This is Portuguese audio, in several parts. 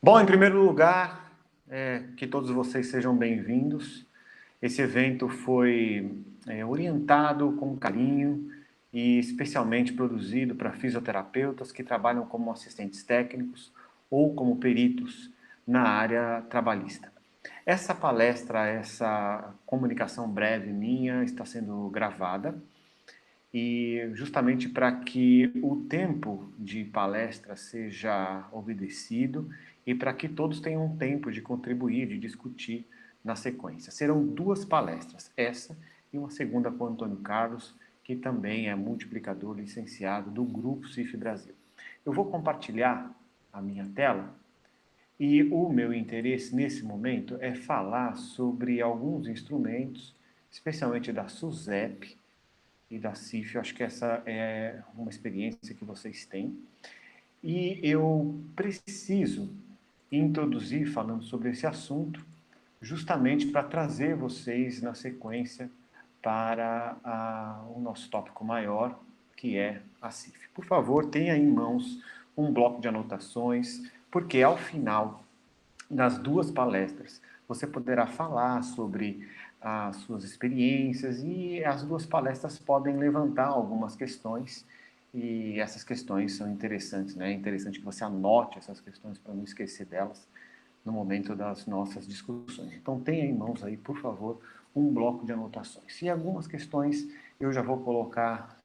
Bom, em primeiro lugar, que todos vocês sejam bem-vindos. Esse evento foi orientado com carinho e especialmente produzido para fisioterapeutas que trabalham como assistentes técnicos ou como peritos na área trabalhista. Essa palestra, essa comunicação breve minha está sendo gravada e justamente para que o tempo de palestra seja obedecido e para que todos tenham um tempo de contribuir, de discutir na sequência. Serão duas palestras, essa e uma segunda com o Antônio Carlos, que também é multiplicador licenciado do Grupo CIF Brasil. Eu vou compartilhar a minha tela e o meu interesse nesse momento é falar sobre alguns instrumentos, especialmente da SUSEP, e da CIF. Eu acho que essa é uma experiência que vocês têm. E eu preciso introduzir falando sobre esse assunto, justamente para trazer vocês na sequência para o nosso tópico maior, que é a CIF. Por favor, tenha em mãos um bloco de anotações, porque ao final das duas palestras você poderá falar sobre as suas experiências e as duas palestras podem levantar algumas questões e essas questões são interessantes, né? É interessante que você anote essas questões para não esquecer delas no momento das nossas discussões. Então tenha em mãos aí, por favor, um bloco de anotações. E algumas questões eu já vou colocar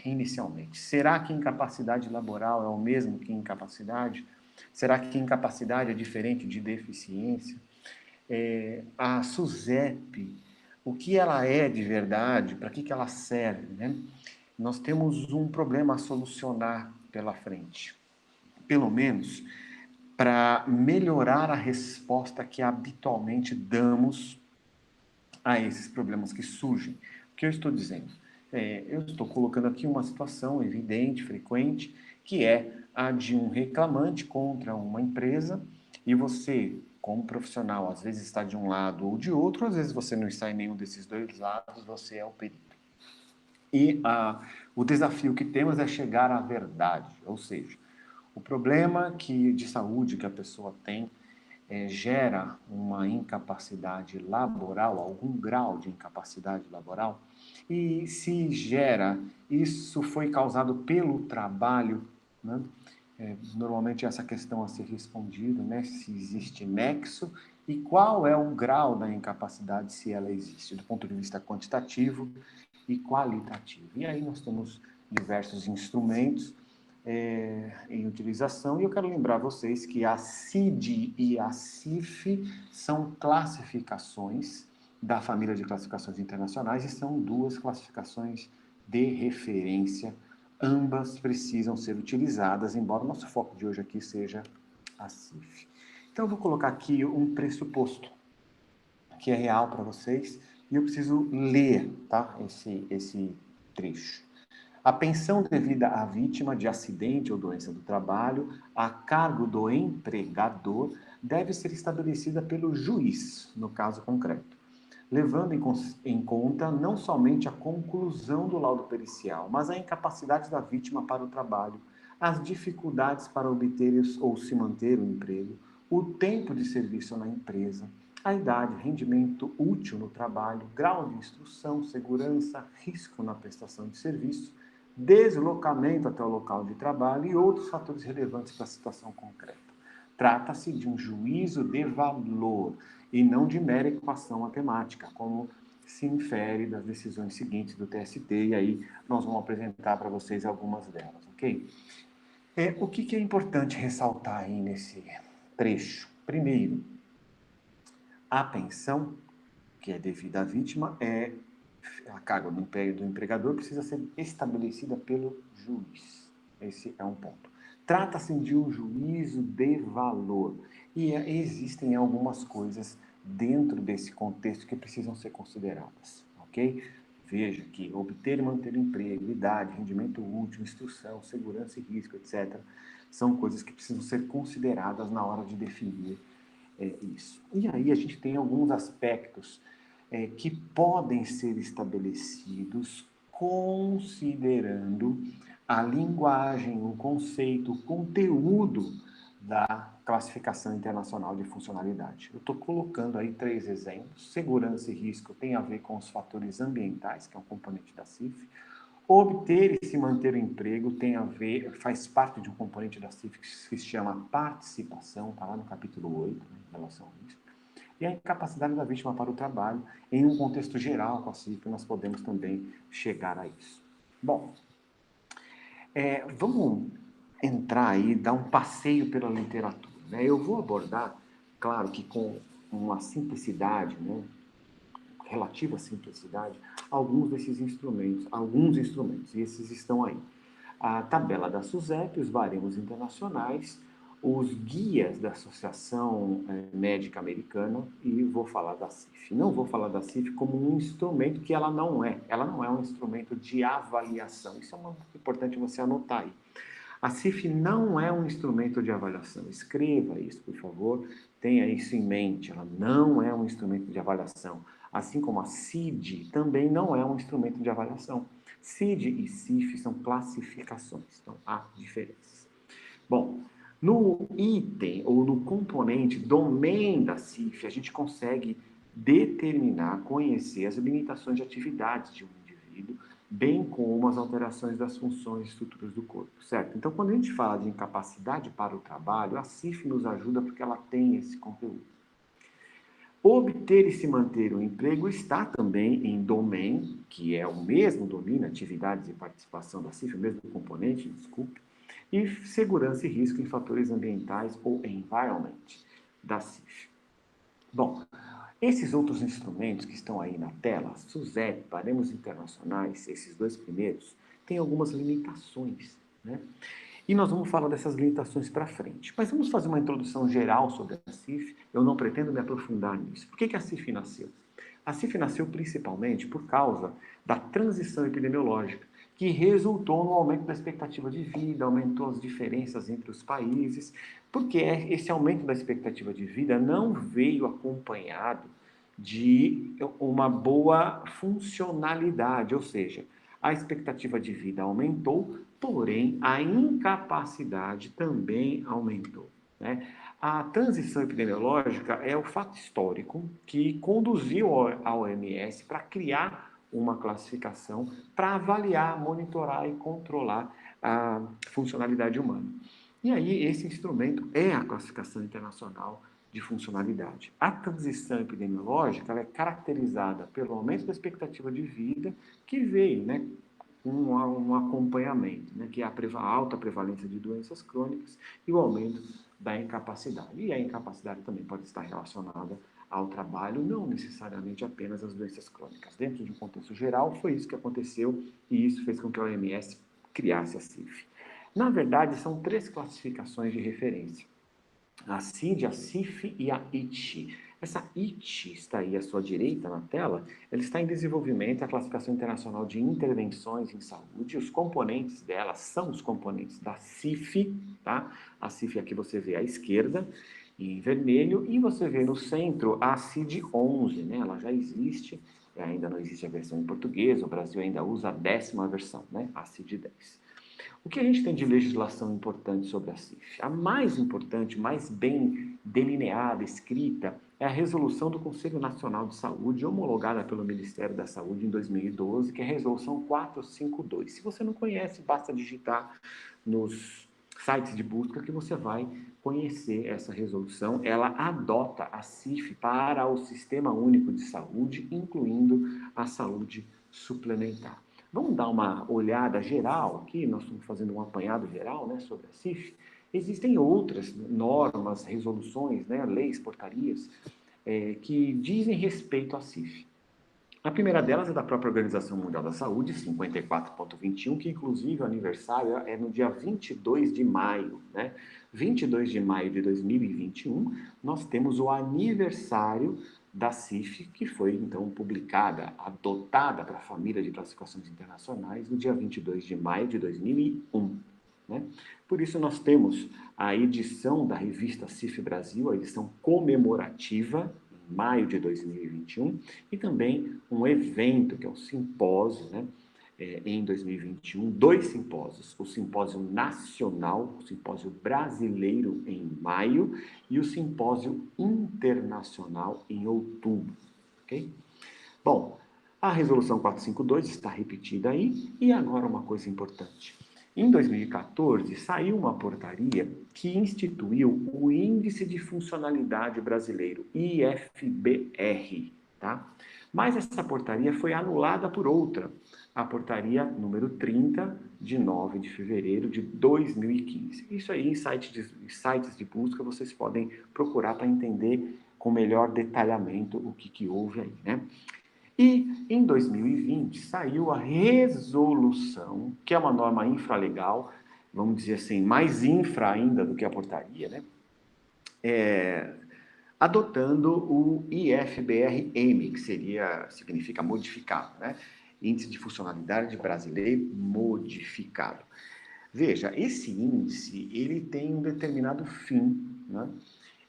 inicialmente. Será que incapacidade laboral é o mesmo que incapacidade? Será que incapacidade é diferente de deficiência? A SUSEP, o que ela é de verdade, para que ela serve, né? Nós temos um problema a solucionar pela frente. Pelo menos para melhorar a resposta que habitualmente damos a esses problemas que surgem. O que eu estou dizendo? Eu estou colocando aqui uma situação evidente, frequente, que é a de um reclamante contra uma empresa e você, como profissional, às vezes está de um lado ou de outro, às vezes você não está em nenhum desses dois lados, você é o perito. E o desafio que temos é chegar à verdade, ou seja, o problema de saúde que a pessoa tem gera uma incapacidade laboral, algum grau de incapacidade laboral, e se gera, isso foi causado pelo trabalho, né? Normalmente essa questão a ser respondida, né? Se existe nexo e qual é o grau da incapacidade, se ela existe, do ponto de vista quantitativo e qualitativo. E aí nós temos diversos instrumentos em utilização, e eu quero lembrar vocês que a CID e a CIF são classificações da família de classificações internacionais e são duas classificações de referência. Ambas precisam ser utilizadas, embora o nosso foco de hoje aqui seja a CIF. Então eu vou colocar aqui um pressuposto que é real para vocês e eu preciso ler, tá? Esse trecho. A pensão devida à vítima de acidente ou doença do trabalho, a cargo do empregador, deve ser estabelecida pelo juiz, no caso concreto, levando em conta não somente a conclusão do laudo pericial, mas a incapacidade da vítima para o trabalho, as dificuldades para obter ou se manter o emprego, o tempo de serviço na empresa, a idade, rendimento útil no trabalho, grau de instrução, segurança, risco na prestação de serviço, deslocamento até o local de trabalho e outros fatores relevantes para a situação concreta. Trata-se de um juízo de valor e não de mera equação matemática, como se infere das decisões seguintes do TST, e aí nós vamos apresentar para vocês algumas delas, ok? O que é importante ressaltar aí nesse trecho? Primeiro, a pensão que é devida à vítima a cargo do empregador precisa ser estabelecida pelo juiz. Esse é um ponto. Trata-se de um juízo de valor e existem algumas coisas dentro desse contexto que precisam ser consideradas, ok? Veja que obter e manter emprego, idade, rendimento útil, instrução, segurança e risco, etc., são coisas que precisam ser consideradas na hora de definir isso. E aí a gente tem alguns aspectos que podem ser estabelecidos considerando a linguagem, o conceito, o conteúdo da Classificação Internacional de Funcionalidade. Eu estou colocando aí 3 exemplos. Segurança e risco tem a ver com os fatores ambientais, que é um componente da CIF. Obter e se manter o emprego tem a ver, faz parte de um componente da CIF que se chama participação, está lá no capítulo 8, né, em relação a isso. E a incapacidade da vítima para o trabalho, em um contexto geral com a CIF, nós podemos também chegar a isso. Bom, vamos entrar aí, dar um passeio pela literatura, né? Eu vou abordar, claro que com uma simplicidade, né, relativa simplicidade, alguns instrumentos, e esses estão aí. A tabela da SUSEP, os baremos internacionais, os guias da Associação Médica Americana, e vou falar da CIF. Não vou falar da CIF como um instrumento que ela não é. Ela não é um instrumento de avaliação. Isso é muito importante você anotar aí. A CIF não é um instrumento de avaliação. Escreva isso, por favor. Tenha isso em mente. Ela não é um instrumento de avaliação. Assim como a CID também não é um instrumento de avaliação. CID e CIF são classificações. Então, há diferenças. Bom, no item ou no componente domain da CIF, a gente consegue determinar, conhecer as limitações de atividades de um indivíduo, bem como as alterações das funções e estruturas do corpo, certo? Então, quando a gente fala de incapacidade para o trabalho, a CIF nos ajuda porque ela tem esse conteúdo. Obter e se manter um emprego está também em domain, que é o mesmo domínio, atividades e participação da CIF, o mesmo componente, desculpe, e segurança e risco em fatores ambientais ou environment da CIF. Bom, esses outros instrumentos que estão aí na tela, SUSEP, baremos internacionais, esses 2 primeiros, têm algumas limitações, né? E nós vamos falar dessas limitações para frente. Mas vamos fazer uma introdução geral sobre a CIF. Eu não pretendo me aprofundar nisso. Por que a CIF nasceu? A CIF nasceu principalmente por causa da transição epidemiológica, que resultou no aumento da expectativa de vida, aumentou as diferenças entre os países, porque esse aumento da expectativa de vida não veio acompanhado de uma boa funcionalidade, ou seja, a expectativa de vida aumentou, porém a incapacidade também aumentou, né? A transição epidemiológica é o fato histórico que conduziu a OMS para criar uma classificação para avaliar, monitorar e controlar a funcionalidade humana. E aí esse instrumento é a classificação internacional de funcionalidade. A transição epidemiológica ela é caracterizada pelo aumento da expectativa de vida que veio, né, um acompanhamento, né, que é a alta prevalência de doenças crônicas e o aumento da incapacidade. E a incapacidade também pode estar relacionada ao trabalho, não necessariamente apenas às doenças crônicas. Dentro de um contexto geral, foi isso que aconteceu e isso fez com que a OMS criasse a CIF. Na verdade, são 3 classificações de referência. A CID, a CIF e a IT. Essa IT está aí à sua direita na tela, ela está em desenvolvimento, a Classificação Internacional de Intervenções em Saúde, os componentes dela são os componentes da CIF, tá? A CIF aqui você vê à esquerda, em vermelho, e você vê no centro a CID-11, né? Ela já existe, ainda não existe a versão em português, o Brasil ainda usa a 10ª versão, né? A CID-10. O que a gente tem de legislação importante sobre a CIF? A mais importante, mais bem delineada, escrita, é a resolução do Conselho Nacional de Saúde, homologada pelo Ministério da Saúde em 2012, que é a resolução 452. Se você não conhece, basta digitar nos sites de busca que você vai conhecer essa resolução. Ela adota a CIF para o Sistema Único de Saúde, incluindo a saúde suplementar. Vamos dar uma olhada geral aqui, nós estamos fazendo um apanhado geral, né, sobre a CIF. Existem outras normas, resoluções, né, leis, portarias, que dizem respeito à CIF. A primeira delas é da própria Organização Mundial da Saúde, 54.21, que inclusive o aniversário é no dia 22 de maio, né? 22 de maio de 2021, nós temos o aniversário da CIF, que foi então publicada, adotada para a família de classificações internacionais no dia 22 de maio de 2001. Né? Por isso nós temos a edição da revista CIF Brasil, a edição comemorativa, maio de 2021, e também um evento, que é o simpósio, né, em 2021, 2 simpósios, o Simpósio Nacional, o Simpósio Brasileiro em maio e o Simpósio Internacional em outubro, ok? Bom, a Resolução 452 está repetida aí, e agora uma coisa importante. Em 2014, saiu uma portaria que instituiu o Índice de Funcionalidade Brasileiro, IFBR, tá? Mas essa portaria foi anulada por outra, a portaria número 30, de 9 de fevereiro de 2015. Isso aí, em sites de busca, vocês podem procurar para entender com melhor detalhamento o que houve aí, né? E em 2020 saiu a resolução, que é uma norma infralegal, vamos dizer assim, mais infra ainda do que a portaria, né? Adotando o IFBR-M, que significa modificado, né? Índice de Funcionalidade Brasileiro Modificado. Veja, esse índice, ele tem um determinado fim, né?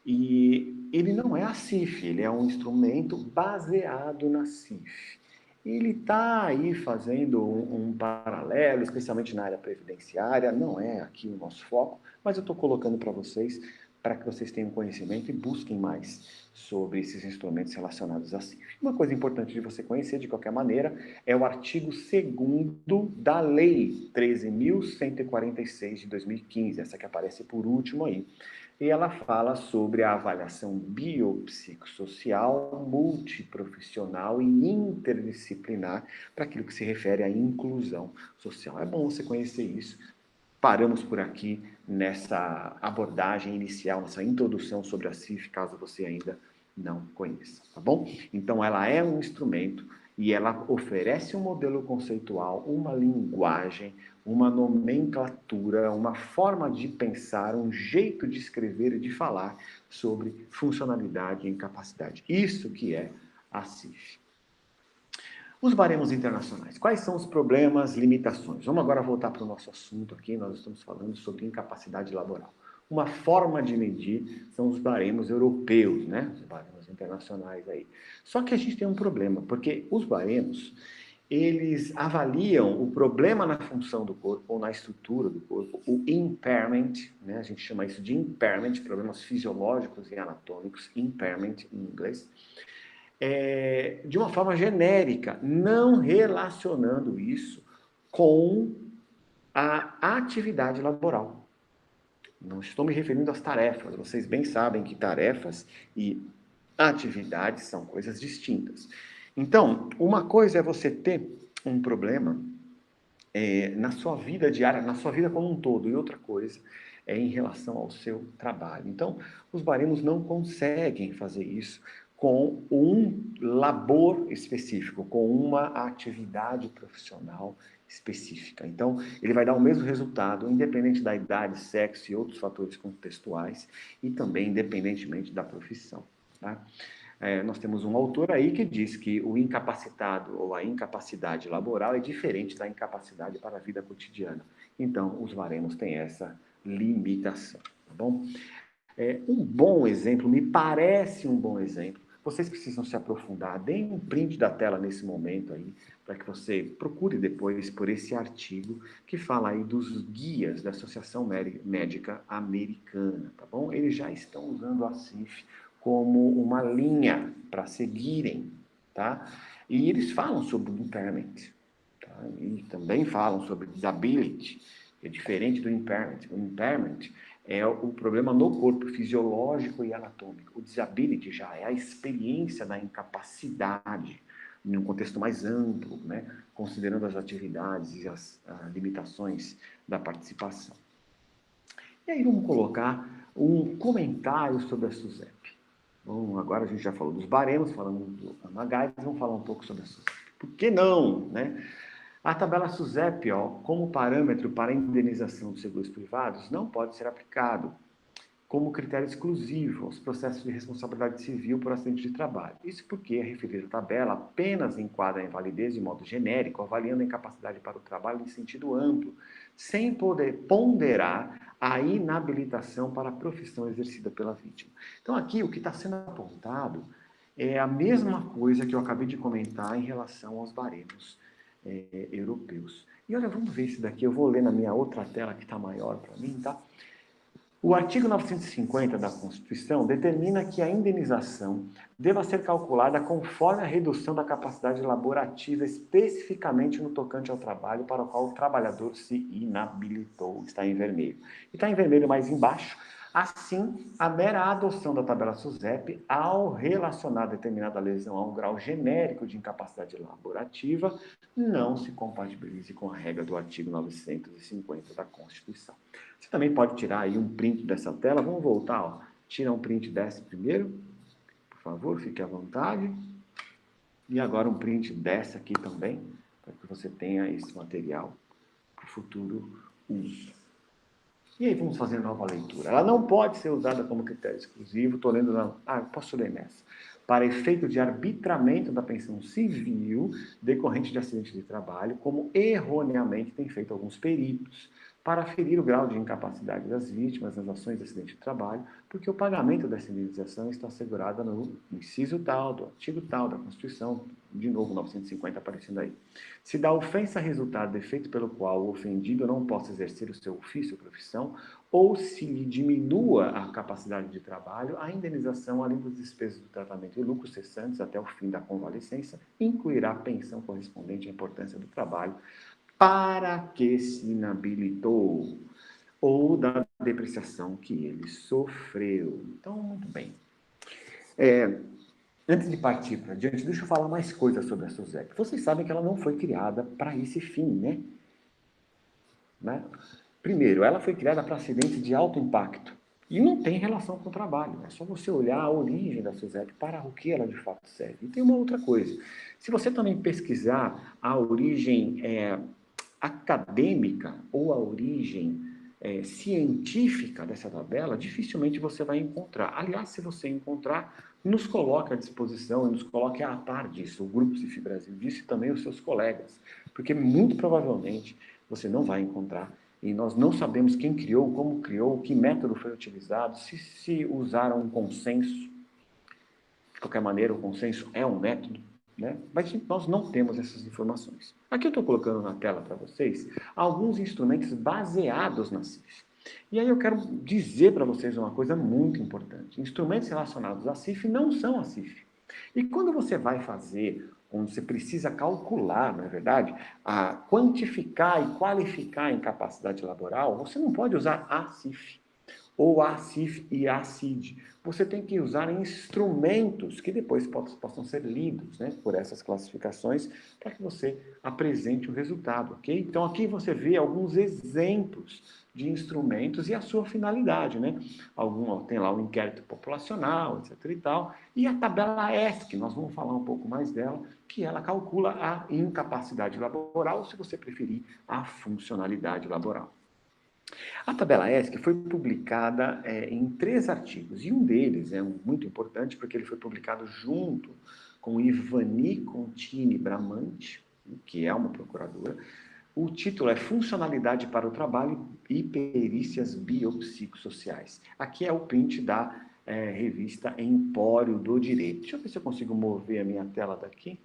E ele não é a CIF, ele é um instrumento baseado na CIF. Ele está aí fazendo um paralelo, especialmente na área previdenciária, não é aqui o nosso foco, mas eu estou colocando para vocês, para que vocês tenham conhecimento e busquem mais sobre esses instrumentos relacionados à CIF. Uma coisa importante de você conhecer, de qualquer maneira, é o artigo 2º da Lei 13.146 de 2015, essa que aparece por último aí. E ela fala sobre a avaliação biopsicossocial, multiprofissional e interdisciplinar para aquilo que se refere à inclusão social. É bom você conhecer isso. Paramos por aqui nessa abordagem inicial, nessa introdução sobre a CIF, caso você ainda não conheça, tá bom? Então, ela é um instrumento e ela oferece um modelo conceitual, uma linguagem, uma nomenclatura, uma forma de pensar, um jeito de escrever e de falar sobre funcionalidade e incapacidade. Isso que é a CIF. Os baremos internacionais. Quais são os problemas, limitações? Vamos agora voltar para o nosso assunto aqui. Nós estamos falando sobre incapacidade laboral. Uma forma de medir são os baremos europeus, né? Os baremos internacionais aí. Só que a gente tem um problema, porque os baremos, eles avaliam o problema na função do corpo ou na estrutura do corpo, o impairment, né? A gente chama isso de impairment, problemas fisiológicos e anatômicos, impairment em inglês, de uma forma genérica, não relacionando isso com a atividade laboral. Não estou me referindo às tarefas, vocês bem sabem que tarefas e atividades são coisas distintas. Então, uma coisa é você ter um problema na sua vida diária, na sua vida como um todo, e outra coisa é em relação ao seu trabalho. Então, os baremos não conseguem fazer isso com um labor específico, com uma atividade profissional específica. Então, ele vai dar o mesmo resultado, independente da idade, sexo e outros fatores contextuais, e também independentemente da profissão, tá? Nós temos um autor aí que diz que o incapacitado ou a incapacidade laboral é diferente da incapacidade para a vida cotidiana. Então, os baremos têm essa limitação, tá bom? Um bom exemplo, me parece um bom exemplo, vocês precisam se aprofundar, deem um print da tela nesse momento aí, para que você procure depois por esse artigo que fala aí dos guias da Associação Médica Americana, tá bom? Eles já estão usando a CIF como uma linha para seguirem, tá? E eles falam sobre impairment, tá? E também falam sobre disability, que é diferente do impairment. O impairment é o problema no corpo fisiológico e anatômico. O disability já é a experiência da incapacidade, em um contexto mais amplo, né? Considerando as atividades e as limitações da participação. E aí vamos colocar um comentário sobre a SUSEP. Bom, agora a gente já falou dos baremos, falamos do AMAGAIS, vamos falar um pouco sobre a SUSEP. Por que não, né? A tabela SUSEP, como parâmetro para a indenização dos seguros privados, não pode ser aplicado como critério exclusivo aos processos de responsabilidade civil por acidente de trabalho. Isso porque a referida tabela apenas enquadra a invalidez de modo genérico, avaliando a incapacidade para o trabalho em sentido amplo, sem poder ponderar a inabilitação para a profissão exercida pela vítima. Então, aqui, o que está sendo apontado é a mesma coisa que eu acabei de comentar em relação aos baremos europeus. E olha, vamos ver isso daqui, eu vou ler na minha outra tela que está maior para mim, tá? O artigo 950 da Constituição determina que a indenização deva ser calculada conforme a redução da capacidade laborativa, especificamente no tocante ao trabalho para o qual o trabalhador se inabilitou. Está em vermelho. E está em vermelho mais embaixo. Assim, a mera adoção da tabela SUSEP, ao relacionar determinada lesão a um grau genérico de incapacidade laborativa, não se compatibilize com a regra do artigo 950 da Constituição. Você também pode tirar aí um print dessa tela. Vamos voltar, ó. Tira um print dessa primeiro, por favor, fique à vontade. E agora um print dessa aqui também, para que você tenha esse material para o futuro uso. E aí vamos fazer nova leitura. Ela não pode ser usada como critério exclusivo. Estou lendo na... posso ler nessa. Para efeito de arbitramento da pensão civil decorrente de acidente de trabalho, como erroneamente tem feito alguns peritos, para aferir o grau de incapacidade das vítimas nas ações de acidente de trabalho, porque o pagamento dessa indenização está assegurado no inciso tal, do artigo tal da Constituição, de novo 950 aparecendo aí. Se da ofensa resultado defeito pelo qual o ofendido não possa exercer o seu ofício ou profissão, ou se lhe diminua a capacidade de trabalho, a indenização, além das despesas do tratamento e lucros cessantes até o fim da convalescença, incluirá a pensão correspondente à importância do trabalho para que se inabilitou ou da depreciação que ele sofreu. Então, muito bem. Antes de partir para adiante, deixa eu falar mais coisas sobre a SUSEP. Vocês sabem que ela não foi criada para esse fim, né? Primeiro, ela foi criada para acidentes de alto impacto e não tem relação com o trabalho. É só você olhar a origem da SUSEP para o que ela de fato serve. E tem uma outra coisa. Se você também pesquisar a origem acadêmica ou a origem científica dessa tabela, dificilmente você vai encontrar. Aliás, se você encontrar, nos coloque à disposição e nos coloque a par disso, o Grupo CIFI Brasil disso e também os seus colegas, porque muito provavelmente você não vai encontrar e nós não sabemos quem criou, como criou, que método foi utilizado, se usaram um consenso. De qualquer maneira, o consenso é um método, né? Mas nós não temos essas informações. Aqui eu estou colocando na tela para vocês alguns instrumentos baseados na CIF. E aí eu quero dizer para vocês uma coisa muito importante. Instrumentos relacionados à CIF não são a CIF. E quando você vai fazer, quando você precisa calcular, não é verdade, a quantificar e qualificar a incapacidade laboral, você não pode usar a CIF ou a CIF e a CID. Você tem que usar instrumentos que depois possam ser lidos, né, por essas classificações para que você apresente o resultado, ok? Então aqui você vê alguns exemplos de instrumentos e a sua finalidade, né? Tem lá o inquérito populacional, etc e tal, e a tabela ESC, nós vamos falar um pouco mais dela, que ela calcula a incapacidade laboral, ou se você preferir, a funcionalidade laboral. A tabela ESC foi publicada em 3 artigos, e um deles é muito importante porque ele foi publicado junto com Ivani Contini Bramante, que é uma procuradora. O título é Funcionalidade para o Trabalho e Perícias Biopsicossociais. Aqui é o print da revista Empório do Direito. Deixa eu ver se eu consigo mover a minha tela daqui.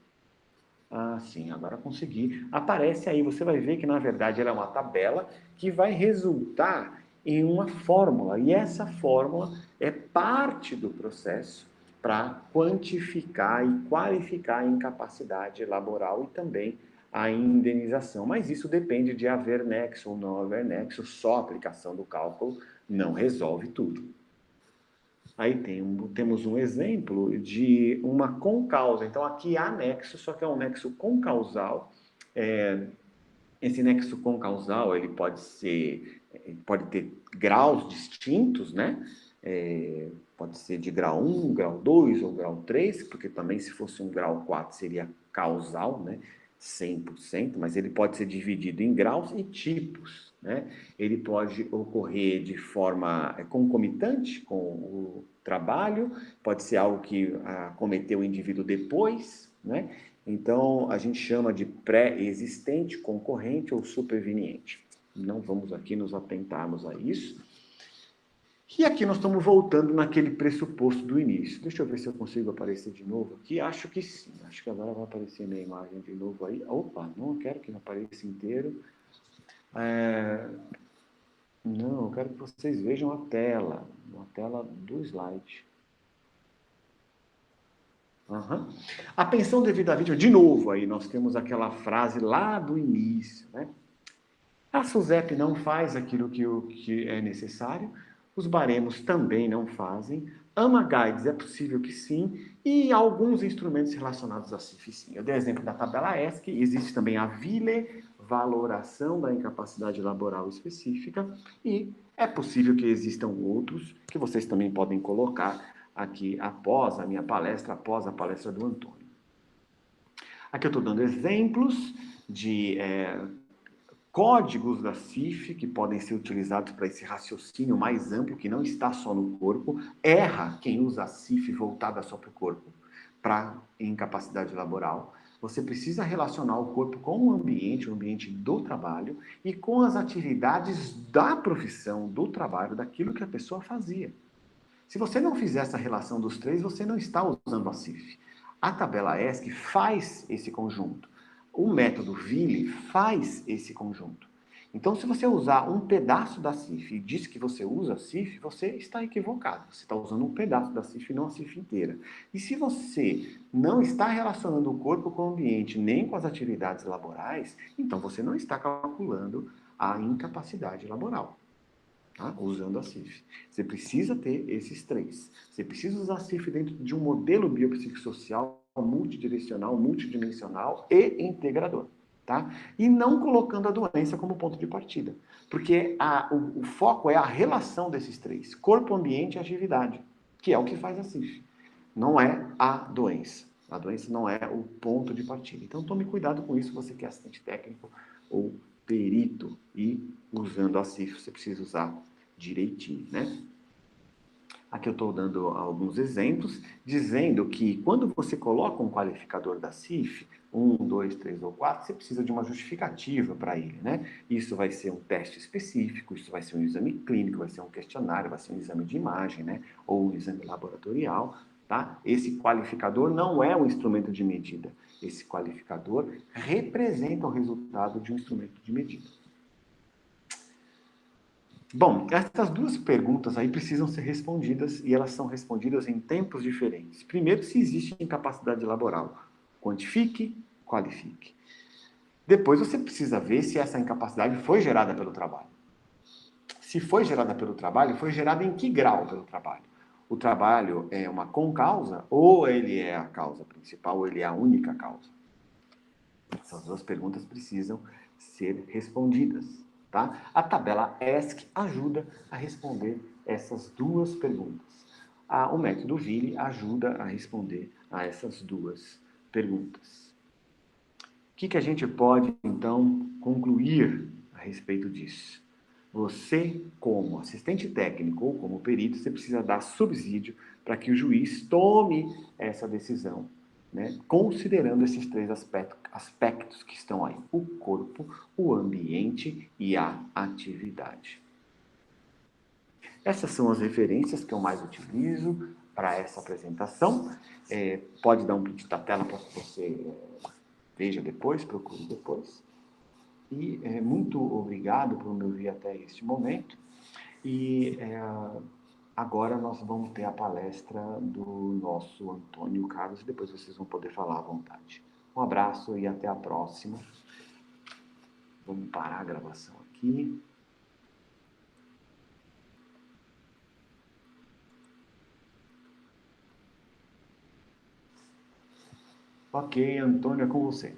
Ah, sim, agora consegui. Aparece aí, você vai ver que, na verdade, ela é uma tabela que vai resultar em uma fórmula. E essa fórmula é parte do processo para quantificar e qualificar a incapacidade laboral e também a indenização. Mas isso depende de haver nexo ou não haver nexo, só a aplicação do cálculo não resolve tudo. Aí temos um exemplo de uma concausa. Então, aqui há nexo, só que é um nexo concausal. Esse nexo concausal, ele pode ter graus distintos, né? Pode ser de grau 1, grau 2 ou grau 3, porque também se fosse um grau 4 seria causal, né? 100%, mas ele pode ser dividido em graus e tipos, né? Ele pode ocorrer de forma concomitante com o trabalho, pode ser algo que acometeu o indivíduo depois, né? Então, a gente chama de pré-existente, concorrente ou superveniente. Não vamos aqui nos atentarmos a isso. E aqui nós estamos voltando naquele pressuposto do início. Deixa eu ver se eu consigo aparecer de novo aqui. Acho que sim. Acho que agora vai aparecer minha imagem de novo aí. Opa, não quero que apareça inteiro. Não, eu quero que vocês vejam a tela do slide. Uhum. A pensão devida à vítima, de novo, aí nós temos aquela frase lá do início, né? A SUSEP não faz aquilo que é necessário, os baremos também não fazem, AMA Guides é possível que sim, e alguns instrumentos relacionados à CIF sim. Eu dei exemplo da tabela ESC, existe também a VILE, valoração da incapacidade laboral específica, e é possível que existam outros que vocês também podem colocar aqui após a minha palestra, após a palestra do Antônio. Aqui eu estou dando exemplos de códigos da CIF que podem ser utilizados para esse raciocínio mais amplo, que não está só no corpo. Erra quem usa a CIF voltada só para o corpo, para incapacidade laboral. Você precisa relacionar o corpo com o ambiente do trabalho, e com as atividades da profissão, do trabalho, daquilo que a pessoa fazia. Se você não fizer essa relação dos três, você não está usando a CIF. A tabela ESC faz esse conjunto. O método VILE faz esse conjunto. Então, se você usar um pedaço da CIF e diz que você usa a CIF, você está equivocado. Você está usando um pedaço da CIF e não a CIF inteira. E se você não está relacionando o corpo com o ambiente, nem com as atividades laborais, então você não está calculando a incapacidade laboral. Tá? Usando a CIF. Você precisa ter esses três. Você precisa usar a CIF dentro de um modelo biopsicossocial multidirecional, multidimensional e integrador. Tá? E não colocando a doença como ponto de partida. Porque o foco é a relação desses três: corpo, ambiente e atividade, que é o que faz a CIF. Não é a doença. A doença não é o ponto de partida. Então tome cuidado com isso, você que é assistente técnico ou perito, e usando a CIF você precisa usar direitinho, né? Aqui eu estou dando alguns exemplos, dizendo que quando você coloca um qualificador da CIF, 1, 2, 3 ou 4, você precisa de uma justificativa para ele, né? Isso vai ser um teste específico, isso vai ser um exame clínico, vai ser um questionário, vai ser um exame de imagem, né? Ou um exame laboratorial, tá? Esse qualificador não é um instrumento de medida. Esse qualificador representa o resultado de um instrumento de medida. Bom, essas duas perguntas aí precisam ser respondidas, e elas são respondidas em tempos diferentes. Primeiro, se existe incapacidade laboral. Quantifique, qualifique. Depois você precisa ver se essa incapacidade foi gerada pelo trabalho. Se foi gerada pelo trabalho, foi gerada em que grau pelo trabalho? O trabalho é uma concausa, ou ele é a causa principal, ou ele é a única causa? Essas duas perguntas precisam ser respondidas. Tá? A tabela ESC ajuda a responder essas duas perguntas. O método VILE ajuda a responder a essas duas perguntas. O que a gente pode, então, concluir a respeito disso? Você, como assistente técnico ou como perito, você precisa dar subsídio para que o juiz tome essa decisão, né? Considerando esses três aspectos que estão aí: o corpo, o ambiente e a atividade. Essas são as referências que eu mais utilizo para essa apresentação. Pode dar um print da tela para que você veja depois, procure depois. E muito obrigado por me ouvir até este momento. E agora nós vamos ter a palestra do nosso Antônio Carlos, e depois vocês vão poder falar à vontade. Um abraço e até a próxima. Vamos parar a gravação aqui. Ok, Antônio, é com você.